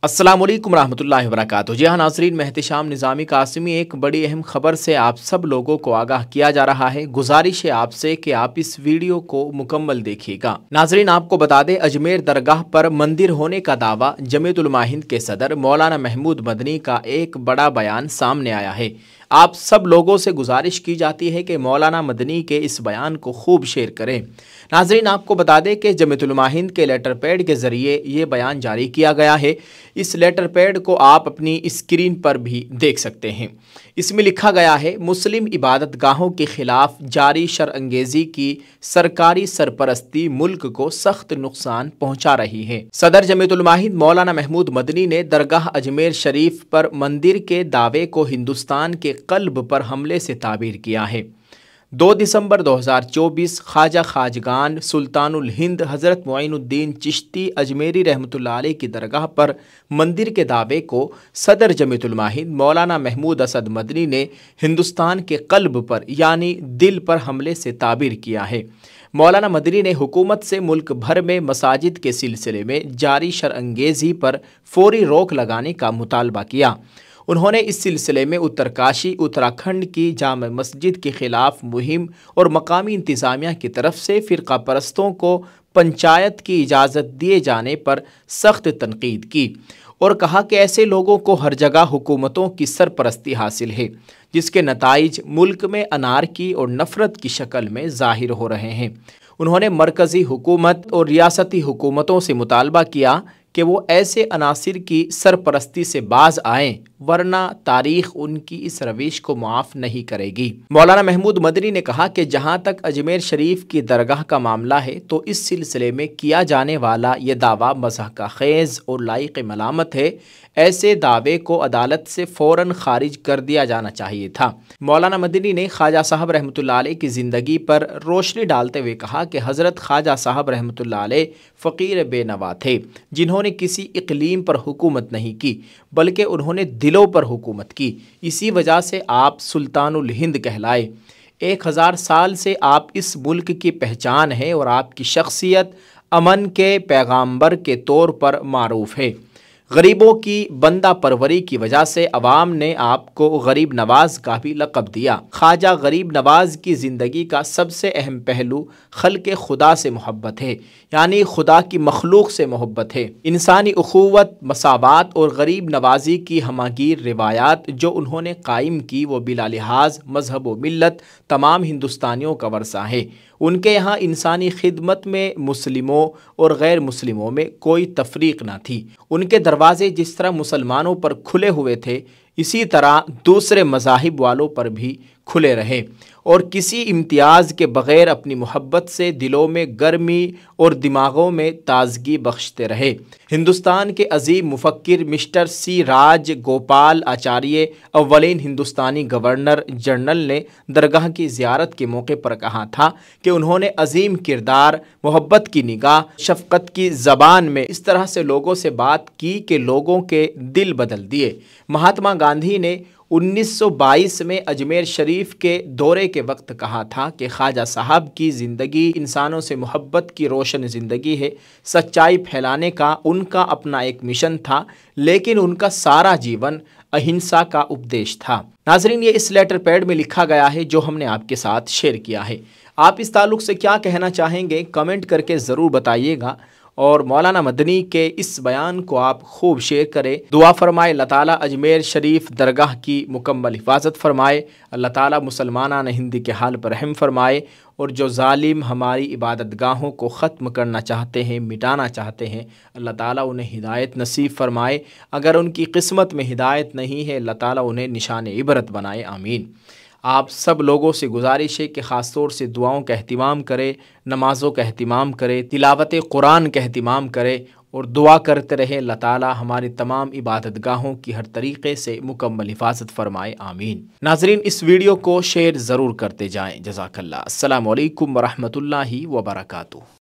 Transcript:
अस्सलाम वालेकुम रहमतुल्लाहि व बरकातुहू। जी हाँ नाज़रीन, मैं एहतिशाम निज़ामी कासिमी एक बड़ी अहम खबर से आप सब लोगों को आगाह किया जा रहा है। गुजारिश है आपसे कि आप इस वीडियो को मुकम्मल देखिएगा। नाज़रीन, आपको बता दें, अजमेर दरगाह पर मंदिर होने का दावा जमीयत उलमा हिंद के सदर मौलाना महमूद मदनी का एक बड़ा बयान सामने आया है। आप सब लोगों से गुजारिश की जाती है कि मौलाना मदनी के इस बयान को खूब शेयर करें। नाज़रीन, आपको बता दें कि जमीयत उलमा हिंद के लेटर पैड के ज़रिए ये बयान जारी किया गया है। इस लेटर पैड को आप अपनी स्क्रीन पर भी देख सकते हैं। इसमें लिखा गया है, मुस्लिम इबादत गाहों के खिलाफ जारी शरअंगेज़ी की सरकारी सरपरस्ती मुल्क को सख्त नुकसान पहुँचा रही है। सदर जमीयत उलमा हिंद मौलाना महमूद मदनी ने दरगाह अजमेर शरीफ पर मंदिर के दावे को हिंदुस्तान के क़ल्ब पर हमले से ताबीर किया है। 2 दिसंबर 2024 ख्वाजा खाजगान सुल्तानुल हिंद हज़रत मोइनुद्दीन चिश्ती अजमेरी रहमतुल्लाह अलैह की दरगाह पर मंदिर के दावे को सदर जमीयत उलमा हिंद मौलाना महमूद असद मदनी ने हिंदुस्तान के क़ल्ब पर यानी दिल पर हमले से ताबीर किया है। मौलाना मदनी ने हुकूमत से मुल्क भर में मसाजिद के सिलसिले में जारी शरअंगेज़ी पर फौरी रोक लगाने का मुतालबा किया। उन्होंने इस सिलसिले में उत्तरकाशी उत्तराखंड की जामा मस्जिद के ख़िलाफ़ मुहिम और मकामी इंतज़ामिया की तरफ से फ़िरका परस्तों को पंचायत की इजाज़त दिए जाने पर सख्त तनकीद की और कहा कि ऐसे लोगों को हर जगह हुकूमतों की सरपरस्ती हासिल है, जिसके नताइज मुल्क में अनारकी और नफ़रत की शक्ल में ज़ाहिर हो रहे हैं। उन्होंने मरकज़ी हुकूमत और रियासती हुकूमतों से मुतालबा किया कि वो ऐसे अनासिर की सरपरस्ती से बाज आएँ, वरना तारीख उनकी इस रविश को माफ़ नहीं करेगी। मौलाना महमूद मदनी ने कहा कि जहाँ तक अजमेर शरीफ की दरगाह का मामला है तो इस सिलसिले में किया जाने वाला ये दावा मज़ाक़ ख़ेज़ और लायक़ मलामत है। ऐसे दावे को अदालत से फ़ौरन खारिज कर दिया जाना चाहिए था। मौलाना मदनी ने ख्वाजा साहब रहमतुल्लाह अलैह की ज़िंदगी पर रोशनी डालते हुए कहा कि हज़रत ख्वाजा साहब रहमतुल्लाह अलैह फ़कीर बेनवा थे, जिन्होंने किसी इक़लीम पर हुकूमत नहीं की बल्कि उन्होंने दिलों पर हुकूमत की। इसी वजह से आप सुल्तानुल हिंद कहलाए। 1000 साल से आप इस मुल्क की पहचान है और आपकी शख्सियत अमन के पैगाम्बर के तौर पर मारूफ है। गरीबों की बंदा परवरी की वजह से अवाम ने आपको गरीब नवाज का भी लक़ब दिया। ख्वाजा गरीब नवाज की ज़िंदगी का सबसे अहम पहलू खल्क़े खुदा से मोहब्बत है, यानी खुदा की मखलूक से मोहब्बत है। इंसानी उखुवत, मसावात और गरीब नवाजी की हमागीर रिवायात जो उन्होंने कायम की वो बिला लिहाज मजहब व मिल्लत तमाम हिंदुस्तानियों का वर्सा है। उनके यहाँ इंसानी खिदमत में मुस्लिमों और गैर मुस्लिमों में कोई तफरीक न थी। उनके दरवाज़े जिस तरह मुसलमानों पर खुले हुए थे, इसी तरह दूसरे मज़ाहिब वालों पर भी खुले रहे और किसी इम्तियाज़ के बग़ैर अपनी मोहब्बत से दिलों में गर्मी और दिमागों में ताजगी बख्शते रहे। हिंदुस्तान के अजीम मुफक्किर मिस्टर सी राज गोपाल आचार्य अव्वलीन हिंदुस्तानी गवर्नर जनरल ने दरगाह की ज़ियारत के मौके पर कहा था कि उन्होंने अजीम किरदार, मोहब्बत की निगाह, शफ़क़त की ज़बान में इस तरह से लोगों से बात की कि लोगों के दिल बदल दिए। महात्मा गांधी ने 1922 में अजमेर शरीफ के दौरे के वक्त कहा था कि ख्वाजा साहब की ज़िंदगी इंसानों से मोहब्बत की रोशन ज़िंदगी है। सच्चाई फैलाने का उनका अपना एक मिशन था, लेकिन उनका सारा जीवन अहिंसा का उपदेश था। नाज़रीन, ये इस लेटर पैड में लिखा गया है जो हमने आपके साथ शेयर किया है। आप इस ताल्लुक़ से क्या कहना चाहेंगे, कमेंट करके ज़रूर बताइएगा और मौलाना मदनी के इस बयान को आप खूब शेयर करें। दुआ फरमाए अल्लाह ताला अजमेर शरीफ दरगाह की मुकम्मल हिफाजत फरमाए। अल्लाह ताला मुसलमानान हिंद के हाल पर रहम फरमाए और जो जालिम हमारी इबादत गाहों को ख़त्म करना चाहते हैं, मिटाना चाहते हैं, अल्लाह ताला उन्हें हिदायत नसीब फरमाए। अगर उनकी किस्मत में हिदायत नहीं है, अल्लाह ताला उन्हें निशान इबरत बनाए। आमीन। आप सब लोगों से गुजारिश है कि ख़ास तौर से दुआओं का अहतिमाम करें, नमाज़ों का अहतिमाम करें, तिलावत कुरान का अहतिमाम करें और दुआ करते रहे अल्लाह ताला हमारी तमाम इबादत गाहों की हर तरीक़े से मुकम्मल हिफाजत फरमाए। आमीन। नाज़रीन, इस वीडियो को शेयर ज़रूर करते जाएँ। जज़ाकल्लाह। अस्सलामु अलैकुम व रहमतुल्लाहि व बरकातुहू।